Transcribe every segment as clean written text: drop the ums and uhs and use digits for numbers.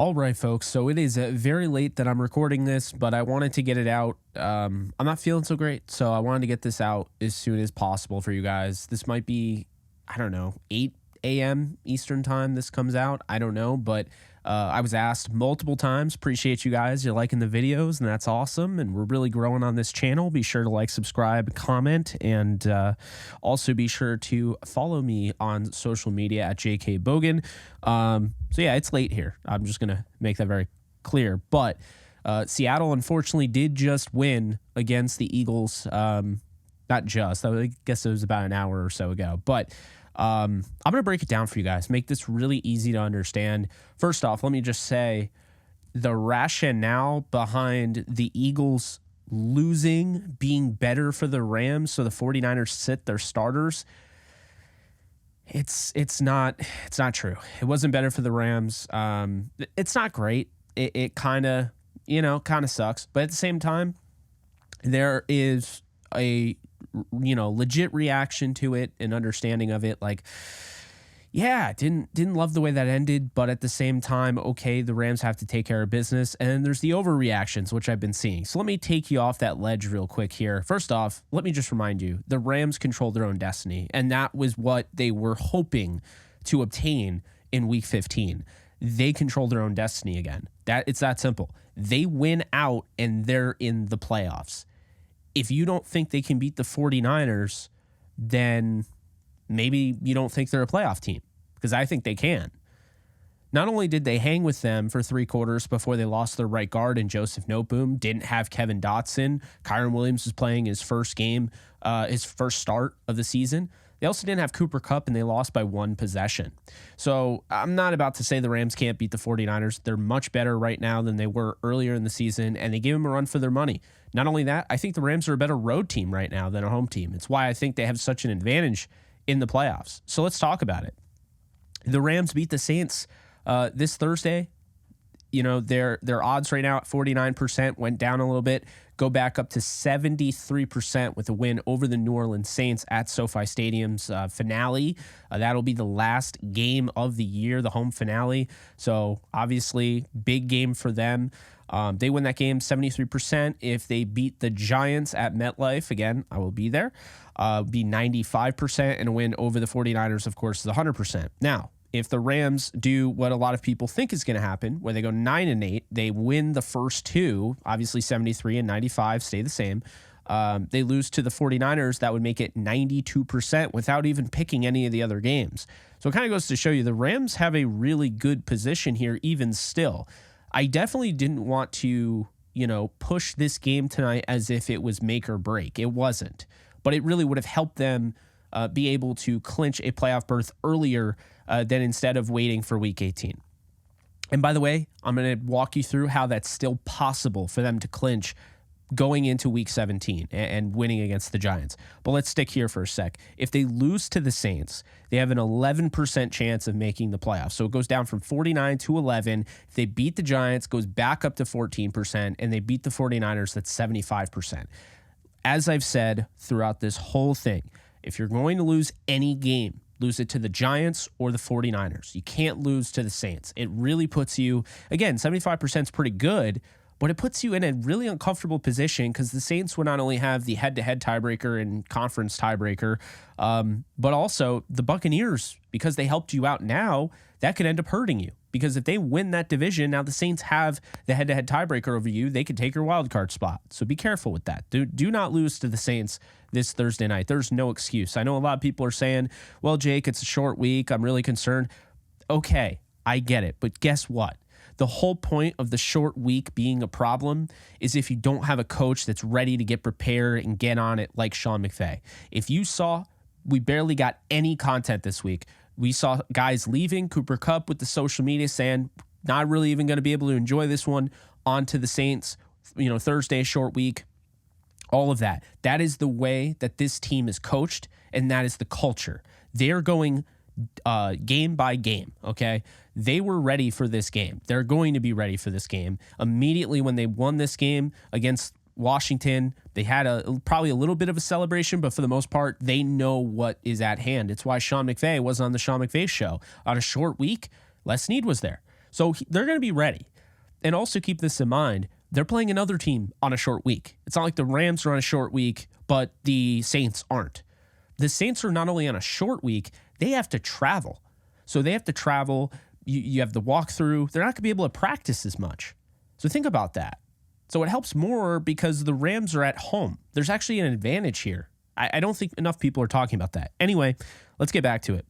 All right, folks. So it is very late that I'm recording this, but I wanted to get it out. I'm not feeling so great, so I wanted to get this out as soon as possible for you guys. This might be, I don't know, 8 a.m. Eastern time this comes out. I don't know, but I was asked multiple times. Appreciate you guys. You're liking the videos, and that's awesome. And we're really growing on this channel. Be sure to like, subscribe, comment, and also be sure to follow me on social media at Ellenbogen. So yeah, it's late here. I'm just gonna make that very clear. But Seattle unfortunately did just win against the Eagles. Not just. I guess it was about an hour or so ago, but. I'm going to break it down for you guys, make this really easy to understand. First off, let me just say the rationale behind the Eagles losing being better for the Rams, so the 49ers sit their starters. It's not true. It wasn't better for the Rams. It's not great. It kind of sucks, but at the same time, there is a legit reaction to it and understanding of it. Like, yeah, didn't love the way that ended, but at the same time, okay, the Rams have to take care of business. And then there's the overreactions, which I've been seeing. So let me take you off that ledge real quick here. First off, let me just remind you, the Rams control their own destiny, and that was what they were hoping to obtain in Week 15. They control their own destiny again. It's that simple. They win out, and they're in the playoffs. If you don't think they can beat the 49ers, then maybe you don't think they're a playoff team, because I think they can. Not only did they hang with them for 3 quarters before they lost their right guard in Joseph Noteboom, didn't have Kevin Dotson. Kyron Williams was playing his first game, his first start of the season. They also didn't have Cooper Kupp, and they lost by 1 possession. So I'm not about to say the Rams can't beat the 49ers. They're much better right now than they were earlier in the season, and they gave them a run for their money. Not only that, I think the Rams are a better road team right now than a home team. It's why I think they have such an advantage in the playoffs. So let's talk about it. The Rams beat the Saints this Thursday. Their odds right now at 49% went down a little bit, go back up to 73% with a win over the New Orleans Saints at SoFi Stadium's finale. That'll be the last game of the year, the home finale. So obviously, big game for them. They win that game 73%. If they beat the Giants at MetLife, again, I will be there, be 95%, and a win over the 49ers, of course, is 100%. Now, if the Rams do what a lot of people think is going to happen, where they go 9-8, they win the first 2, obviously 73 and 95 stay the same. They lose to the 49ers, that would make it 92% without even picking any of the other games. So it kind of goes to show you the Rams have a really good position here even still. I definitely didn't want to, push this game tonight as if it was make or break. It wasn't. But it really would have helped them be able to clinch a playoff berth earlier than instead of waiting for Week 18. And by the way, I'm going to walk you through how that's still possible for them to clinch going into Week 17 and winning against the Giants. But let's stick here for a sec. If they lose to the Saints, they have an 11% chance of making the playoffs. So it goes down from 49 to 11. If they beat the Giants, it goes back up to 14%, and they beat the 49ers, that's 75%. As I've said throughout this whole thing, if you're going to lose any game, lose it to the Giants or the 49ers. You can't lose to the Saints. It really puts you, again, 75% is pretty good, but it puts you in a really uncomfortable position because the Saints would not only have the head-to-head tiebreaker and conference tiebreaker, but also the Buccaneers, because they helped you out now, that could end up hurting you. Because if they win that division, now the Saints have the head-to-head tiebreaker over you, they could take your wild card spot. So be careful with that. Do not lose to the Saints this Thursday night. There's no excuse. I know a lot of people are saying, well, Jake, it's a short week. I'm really concerned. Okay, I get it. But guess what? The whole point of the short week being a problem is if you don't have a coach that's ready to get prepared and get on it like Sean McVay. If you saw, we barely got any content this week. We saw guys leaving, Cooper Kupp with the social media saying, not really even going to be able to enjoy this one, on to the Saints, Thursday, short week, all of that. That is the way that this team is coached, and that is the culture. They're going game by game, okay? They were ready for this game. They're going to be ready for this game. Immediately when they won this game against Washington, they had probably a little bit of a celebration, but for the most part, they know what is at hand. It's why Sean McVay was on the Sean McVay show. On a short week, Les Snead was there. So they're going to be ready. And also keep this in mind, they're playing another team on a short week. It's not like the Rams are on a short week, but the Saints aren't. The Saints are not only on a short week, they have to travel. So they have to travel. You have the walkthrough. They're not going to be able to practice as much. So think about that. So it helps more because the Rams are at home. There's actually an advantage here. I don't think enough people are talking about that. Anyway, let's get back to it.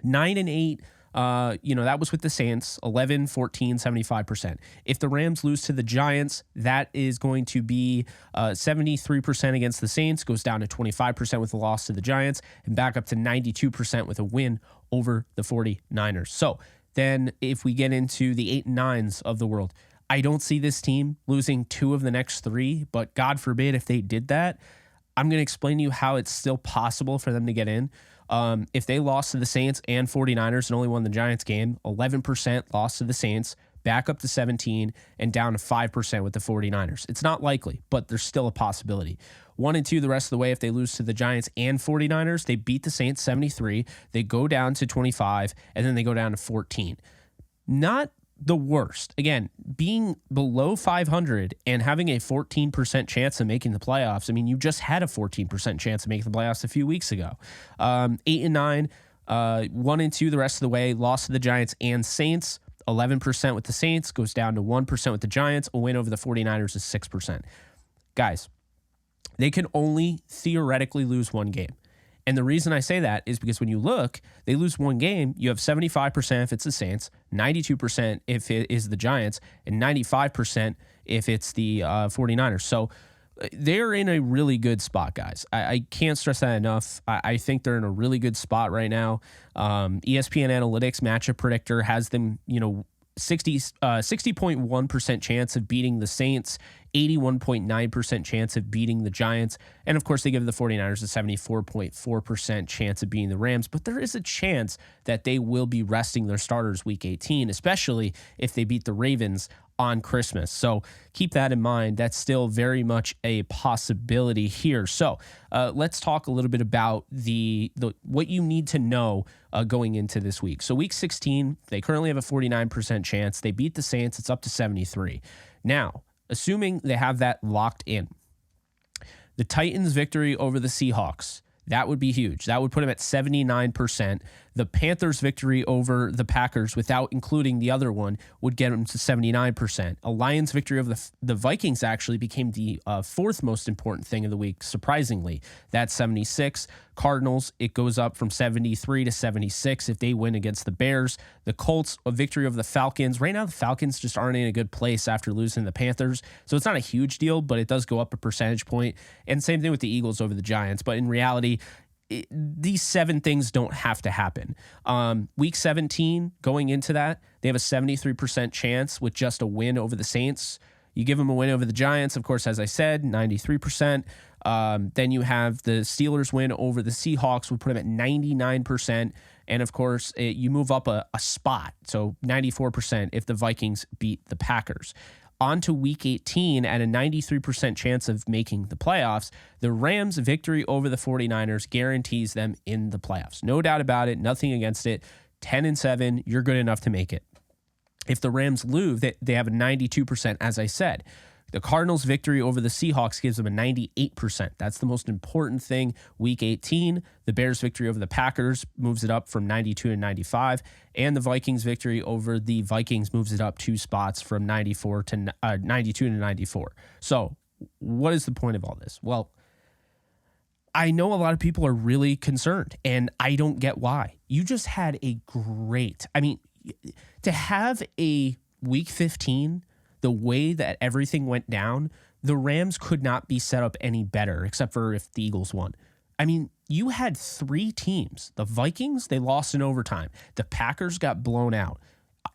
9-8, that was with the Saints, 11, 14, 75%. If the Rams lose to the Giants, that is going to be 73% against the Saints, goes down to 25% with a loss to the Giants, and back up to 92% with a win over the 49ers. So then if we get into the 8 and 9s of the world, I don't see this team losing 2 of the next 3, but God forbid if they did that, I'm going to explain to you how it's still possible for them to get in. If they lost to the Saints and 49ers and only won the Giants game, 11% lost to the Saints, back up to 17, and down to 5% with the 49ers. It's not likely, but there's still a possibility. 1 and 2 the rest of the way, if they lose to the Giants and 49ers, they beat the Saints 73, they go down to 25, and then they go down to 14. Not the worst. Again, being below 500 and having a 14% chance of making the playoffs. I mean, you just had a 14% chance of making the playoffs a few weeks ago. 8 and 9, 1 and 2 the rest of the way, lost to the Giants and Saints. 11% with the Saints, goes down to 1% with the Giants. A win over the 49ers is 6%. Guys, they can only theoretically lose 1 game. And the reason I say that is because when you look, they lose 1 game, you have 75% if it's the Saints, 92% if it is the Giants, and 95% if it's the 49ers. So they're in a really good spot, guys. I can't stress that enough. I think they're in a really good spot right now. ESPN Analytics Matchup Predictor has them, 60.1% chance of beating the Saints, 81.9% chance of beating the Giants, and of course they give the 49ers a 74.4% chance of beating the Rams, but there is a chance that they will be resting their starters week 18, especially if they beat the Ravens on Christmas. So keep that in mind. That's still very much a possibility here. So let's talk a little bit about the what you need to know going into this week. So week 16, they currently have a 49% chance. They beat the Saints. It's up to 73. Now, assuming they have that locked in, the Titans' victory over the Seahawks, that would be huge. That would put them at 79%. The Panthers' victory over the Packers, without including the other one, would get them to 79%. A Lions' victory over the Vikings actually became the 4th most important thing of the week, surprisingly. That's 76. Cardinals, it goes up from 73 to 76 if they win against the Bears. The Colts, a victory over the Falcons. Right now, the Falcons just aren't in a good place after losing the Panthers. So it's not a huge deal, but it does go up a percentage point. And same thing with the Eagles over the Giants. But in reality, these 7 things don't have to happen. Week 17, going into that, they have a 73% chance with just a win over the Saints. You give them a win over the Giants, of course, as I said, 93%. Then you have the Steelers win over the Seahawks, would put them at 99%. And of course, you move up a spot, so 94% if the Vikings beat the Packers. On to week 18 at a 93% chance of making the playoffs, the Rams' victory over the 49ers guarantees them in the playoffs. No doubt about it, nothing against it. 10-7, you're good enough to make it. If the Rams lose, they have a 92%, as I said. The Cardinals' victory over the Seahawks gives them a 98%. That's the most important thing. Week 18, the Bears' victory over the Packers moves it up from 92 to 95, and the Vikings' victory over the Vikings moves it up 2 spots from 92 to 94. So what is the point of all this? Well, I know a lot of people are really concerned, and I don't get why. You just had to have a week 15, the way that everything went down, the Rams could not be set up any better, except for if the Eagles won. I mean, you had 3 teams. The Vikings, they lost in overtime. The Packers got blown out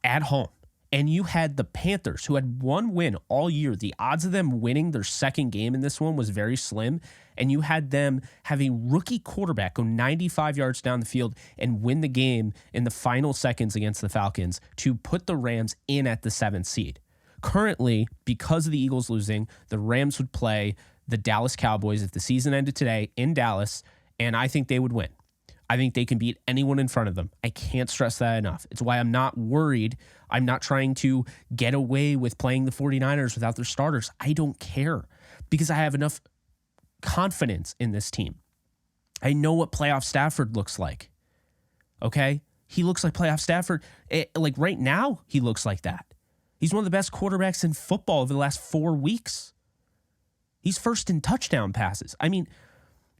at home. And you had the Panthers, who had 1 win all year. The odds of them winning their second game in this one was very slim. And you had them have a rookie quarterback go 95 yards down the field and win the game in the final seconds against the Falcons to put the Rams in at the 7th seed. Currently, because of the Eagles losing, the Rams would play the Dallas Cowboys if the season ended today in Dallas, and I think they would win. I think they can beat anyone in front of them. I can't stress that enough. It's why I'm not worried. I'm not trying to get away with playing the 49ers without their starters. I don't care because I have enough confidence in this team. I know what playoff Stafford looks like. Okay? He looks like playoff Stafford. Like right now, he looks like that. He's one of the best quarterbacks in football over the last 4 weeks. He's first in touchdown passes. I mean,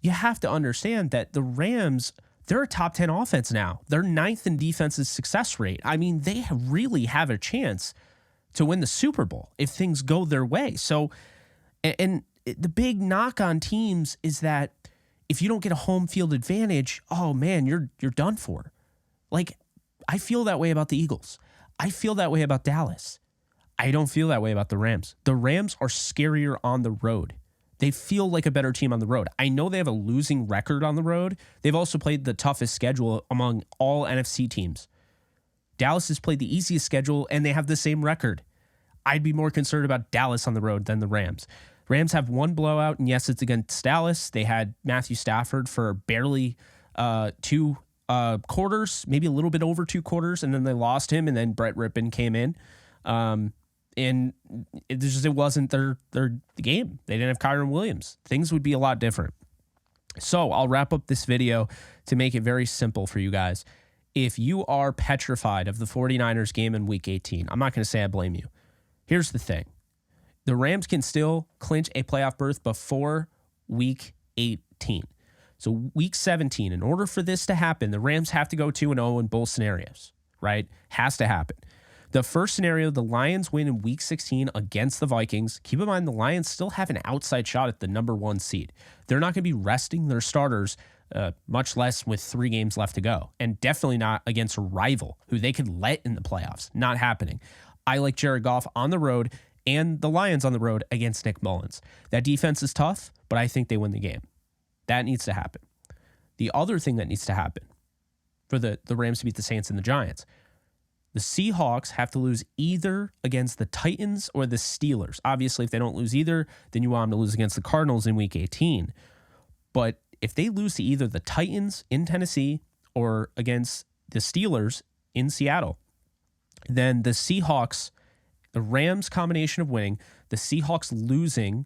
you have to understand that the Rams, they're a top 10 offense now. They're 9th in defensive success rate. I mean, they really have a chance to win the Super Bowl if things go their way. So, and the big knock on teams is that if you don't get a home field advantage, oh man, you're done for. Like, I feel that way about the Eagles. I feel that way about Dallas. I don't feel that way about the Rams. The Rams are scarier on the road. They feel like a better team on the road. I know they have a losing record on the road. They've also played the toughest schedule among all NFC teams. Dallas has played the easiest schedule, and they have the same record. I'd be more concerned about Dallas on the road than the Rams. Rams have one blowout, and yes, it's against Dallas. They had Matthew Stafford for barely 2 quarters, maybe a little bit over 2 quarters, and then they lost him, and then Brett Rippon came in. And it wasn't their game. They didn't have Kyron Williams. Things would be a lot different. So I'll wrap up this video to make it very simple for you guys. If you are petrified of the 49ers game in Week 18, I'm not going to say I blame you. Here's the thing. The Rams can still clinch a playoff berth before Week 18. So Week 17, in order for this to happen, the Rams have to go 2-0 in both scenarios, right? Has to happen. The first scenario, the Lions win in Week 16 against the Vikings. Keep in mind, the Lions still have an outside shot at the number 1 seed. They're not going to be resting their starters, much less with 3 games left to go. And definitely not against a rival who they could let in the playoffs. Not happening. I like Jared Goff on the road and the Lions on the road against Nick Mullins. That defense is tough, but I think they win the game. That needs to happen. The other thing that needs to happen for the Rams to beat the Saints and the Giants, the Seahawks have to lose either against the Titans or the Steelers. Obviously, if they don't lose either, then you want them to lose against the Cardinals in Week 18. But if they lose to either the Titans in Tennessee or against the Steelers in Seattle, then the Seahawks, the Rams combination of winning, the Seahawks losing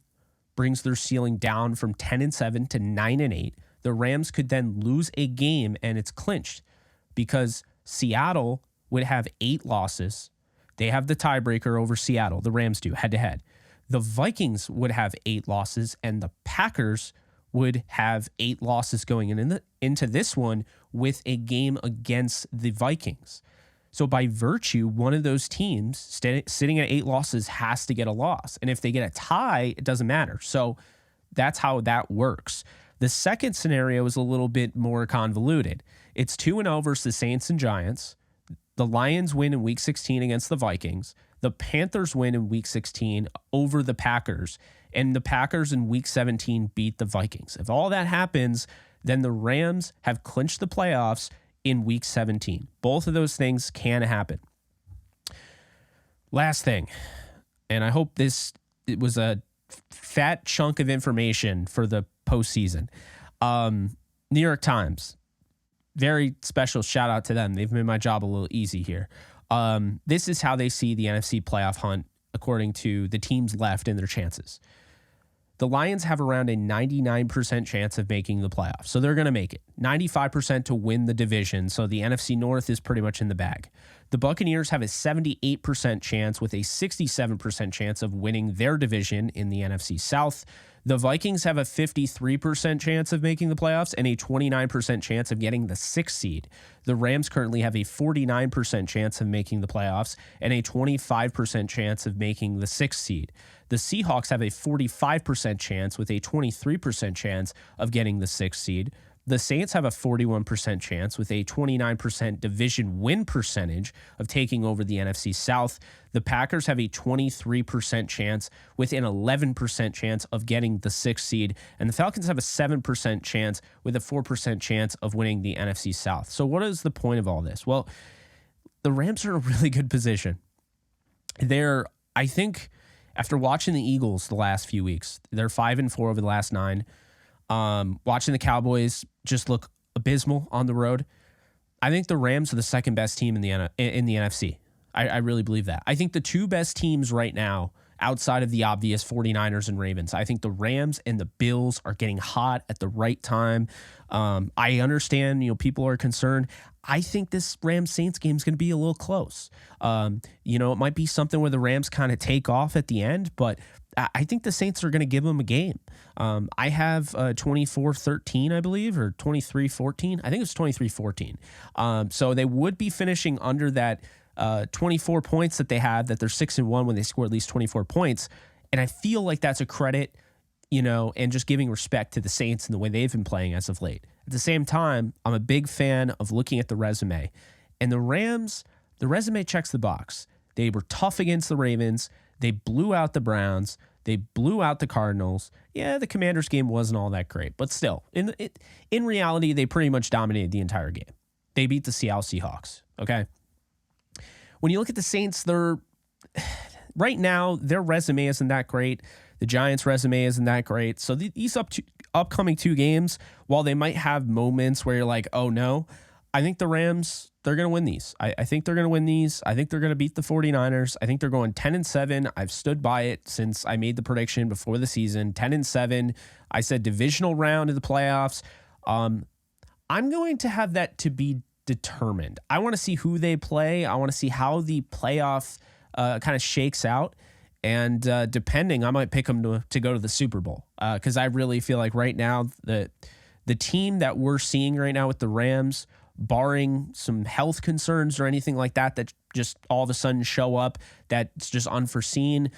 brings their ceiling down from 10-7 to 9-8. The Rams could then lose a game and it's clinched because Seattle would have 8 losses. They have the tiebreaker over Seattle. The Rams do, head-to-head. The Vikings would have 8 losses, and the Packers would have 8 losses going into this one with a game against the Vikings. So by virtue, one of those teams sitting at 8 losses has to get a loss. And if they get a tie, it doesn't matter. So that's how that works. The second scenario is a little bit more convoluted. It's 2-0 versus the Saints and Giants. The Lions win in Week 16 against the Vikings. The Panthers win in Week 16 over the Packers. And the Packers in Week 17 beat the Vikings. If all that happens, then the Rams have clinched the playoffs in Week 17. Both of those things can happen. Last thing, and I hope it was a fat chunk of information for the postseason. New York Times. Very special shout out to them. They've made my job a little easy here. This is how they see the NFC playoff hunt according to the teams left and their chances. The Lions have around a 99% chance of making the playoffs, so they're going to make it. 95% to win the division, so the NFC North is pretty much in the bag. The Buccaneers have a 78% chance with a 67% chance of winning their division in the NFC South. The Vikings have a 53% chance of making the playoffs and a 29% chance of getting the 6th seed. The Rams currently have a 49% chance of making the playoffs and a 25% chance of making the 6th seed. The Seahawks have a 45% chance with a 23% chance of getting the 6th seed. The Saints have a 41% chance with a 29% division win percentage of taking over the NFC South. The Packers have a 23% chance with an 11% chance of getting the 6th seed. And the Falcons have a 7% chance with a 4% chance of winning the NFC South. So what is the point of all this? Well, the Rams are in a really good position. I think, after watching the Eagles the last few weeks, they're 5-4 over the last 9. Watching the Cowboys just look abysmal on the road. I think the Rams are the second best team in the NFC. I really believe that. I think the two best teams right now, outside of the obvious 49ers and Ravens, I think the Rams and the Bills are getting hot at the right time. I understand, people are concerned. I think this Rams-Saints game is going to be a little close. It might be something where the Rams kind of take off at the end, but I think the Saints are going to give them a game. I have 24-13, I believe, or 23-14. I think it's 23-14. So they would be finishing under that 24 points that they have, that they're 6-1 when they score at least 24 points. And I feel like that's a credit, and just giving respect to the Saints and the way they've been playing as of late. At the same time, I'm a big fan of looking at the resume. And the Rams, the resume checks the box. They were tough against the Ravens. They blew out the Browns. They blew out the Cardinals. Yeah, the Commanders game wasn't all that great, but still, in reality, they pretty much dominated the entire game. They beat the Seattle Seahawks, okay? When you look at the Saints, right now, their resume isn't that great. The Giants' resume isn't that great. So these upcoming two games, while they might have moments where you're like, oh no, I think the Rams, they're going to win these. I think they're going to win these. I think they're going to beat the 49ers. I think they're going 10-7. I've stood by it since I made the prediction before the season. 10-7. I said divisional round of the playoffs. I'm going to have that to be determined. I want to see who they play. I want to see how the playoff kind of shakes out. And depending, I might pick them to go to the Super Bowl, because I really feel like right now the team that we're seeing right now with the Rams, barring some health concerns or anything like that just all of a sudden show up, that's just unforeseen,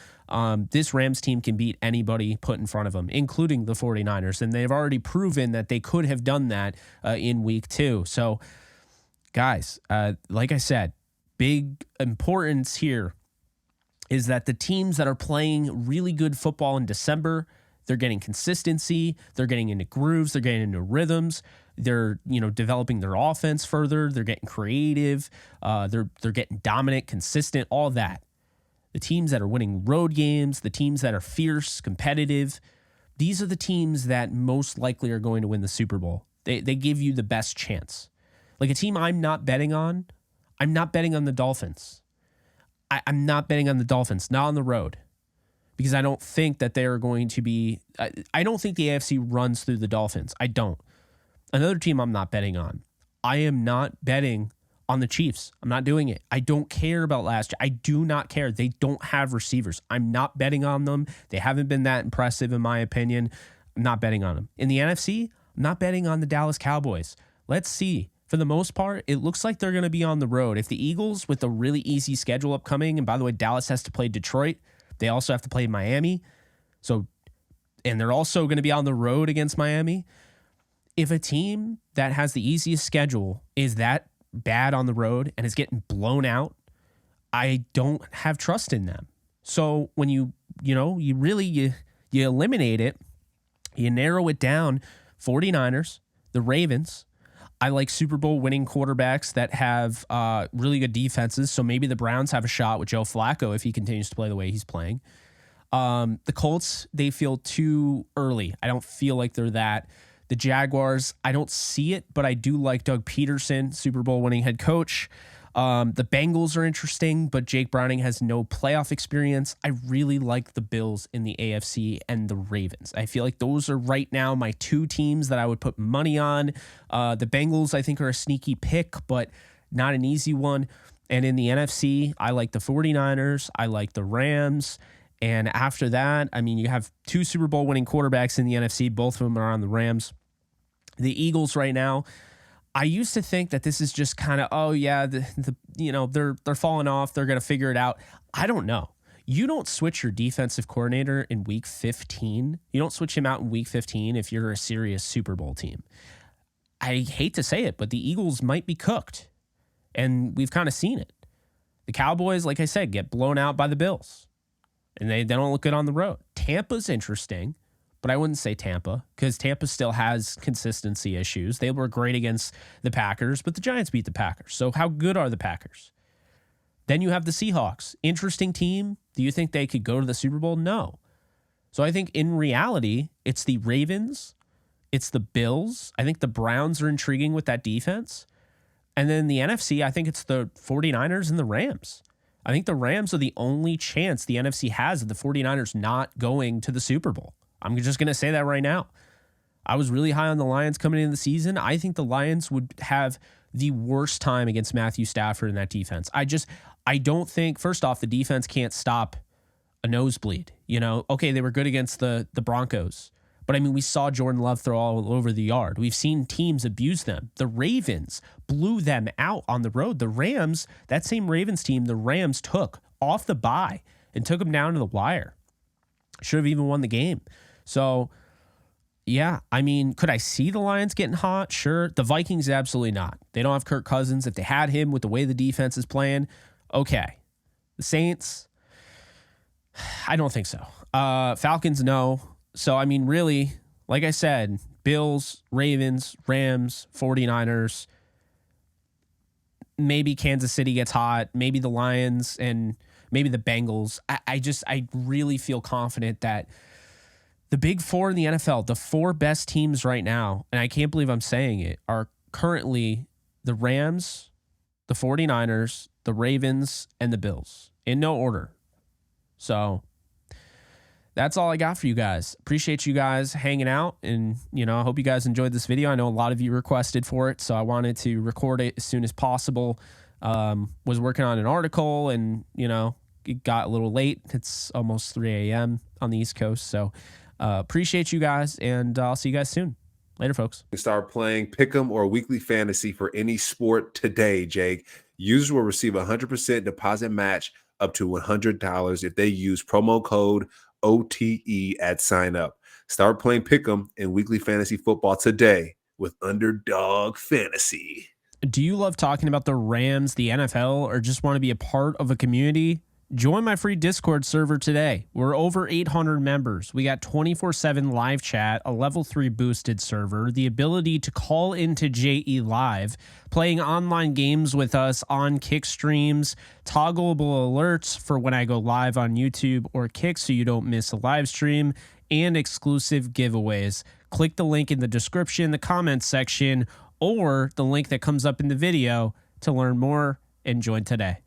this Rams team can beat anybody put in front of them, including the 49ers. And they've already proven that they could have done that in week 2. So, guys, like I said, big importance here is that the teams that are playing really good football in December, they're getting consistency, they're getting into grooves, they're getting into rhythms, they're developing their offense further, they're getting creative, they're getting dominant, consistent, all that. The teams that are winning road games, the teams that are fierce, competitive, these are the teams that most likely are going to win the Super Bowl. They give you the best chance. Like a team I'm not betting on the Dolphins. I'm not betting on the Dolphins, not on the road, because I don't think that they are going to be. I don't think the AFC runs through the Dolphins. I don't. Another team I'm not betting on. I am not betting on the Chiefs. I'm not doing it. I don't care about last year. I do not care. They don't have receivers. I'm not betting on them. They haven't been that impressive, in my opinion. I'm not betting on them. In the NFC, I'm not betting on the Dallas Cowboys. Let's see. For the most part, it looks like they're going to be on the road. If the Eagles, with a really easy schedule upcoming, and by the way, Dallas has to play Detroit. They also have to play Miami. And they're also going to be on the road against Miami. If a team that has the easiest schedule is that bad on the road and is getting blown out, I don't have trust in them. So when you eliminate it, you narrow it down, 49ers, the Ravens. I like Super Bowl winning quarterbacks that have really good defenses. So maybe the Browns have a shot with Joe Flacco if he continues to play the way he's playing. The Colts, they feel too early. I don't feel like they're that. The Jaguars, I don't see it, but I do like Doug Peterson, Super Bowl winning head coach. The Bengals are interesting, but Jake Browning has no playoff experience. I really like the Bills in the AFC and the Ravens. I feel like those are right now my two teams that I would put money on. The Bengals, I think, are a sneaky pick, but not an easy one. And in the NFC, I like the 49ers. I like the Rams. And after that, I mean, you have two Super Bowl winning quarterbacks in the NFC. Both of them are on the Rams. The Eagles right now, I used to think that this is just kind of, oh yeah, they're falling off. They're going to figure it out. I don't know. You don't switch your defensive coordinator in week 15. You don't switch him out in week 15 if you're a serious Super Bowl team. I hate to say it, but the Eagles might be cooked. And we've kind of seen it. The Cowboys, like I said, get blown out by the Bills. And they don't look good on the road. Tampa's interesting, but I wouldn't say Tampa because Tampa still has consistency issues. They were great against the Packers, but the Giants beat the Packers. So how good are the Packers? Then you have the Seahawks. Interesting team. Do you think they could go to the Super Bowl? No. So I think in reality, it's the Ravens it's the Bills. I think the Browns are intriguing with that defense. And then the NFC, I think it's the 49ers and the Rams. I think the Rams are the only chance the NFC has of the 49ers not going to the Super Bowl. I'm just going to say that right now. I was really high on the Lions coming into the season. I think the Lions would have the worst time against Matthew Stafford in that defense. I don't think, first off, the defense can't stop a nosebleed. You know, okay, they were good against the Broncos. But I mean, we saw Jordan Love throw all over the yard. We've seen teams abuse them. The Ravens blew them out on the road. The Rams, that same Ravens team, the Rams took off the bye and took them down to the wire. Should have even won the game. So, yeah, I mean, could I see the Lions getting hot? Sure. The Vikings, absolutely not. They don't have Kirk Cousins. If they had him with the way the defense is playing, okay. The Saints, I don't think so. Falcons, no. So, I mean, really, like I said, Bills, Ravens, Rams, 49ers, maybe Kansas City gets hot, maybe the Lions, and maybe the Bengals. I really feel confident that the big four in the NFL, the four best teams right now, and I can't believe I'm saying it, are currently the Rams, the 49ers, the Ravens, and the Bills, in no order. So that's all I got for you guys. Appreciate you guys hanging out, and I hope you guys enjoyed this video. I know a lot of you requested for it, so I wanted to record it as soon as possible. Was working on an article, and it got a little late. It's almost 3 a.m. on the East Coast, so appreciate you guys, and I'll see you guys soon. Later, folks. Start playing Pick'em or Weekly Fantasy for any sport today, Jake. Users will receive a 100% deposit match up to $100 if they use promo code OTE at sign up. Start playing Pick'em and Weekly Fantasy Football today with Underdog Fantasy. Do you love talking about the Rams, the NFL, or just want to be a part of a community? Join my free Discord server today. We're over 800 members. We got 24/7 live chat, a level 3 boosted server, the ability to call into JE Live, playing online games with us on Kick streams, toggleable alerts for when I go live on YouTube or Kick so you don't miss a live stream, and exclusive giveaways. Click the link in the description, the comments section, or the link that comes up in the video to learn more and join today.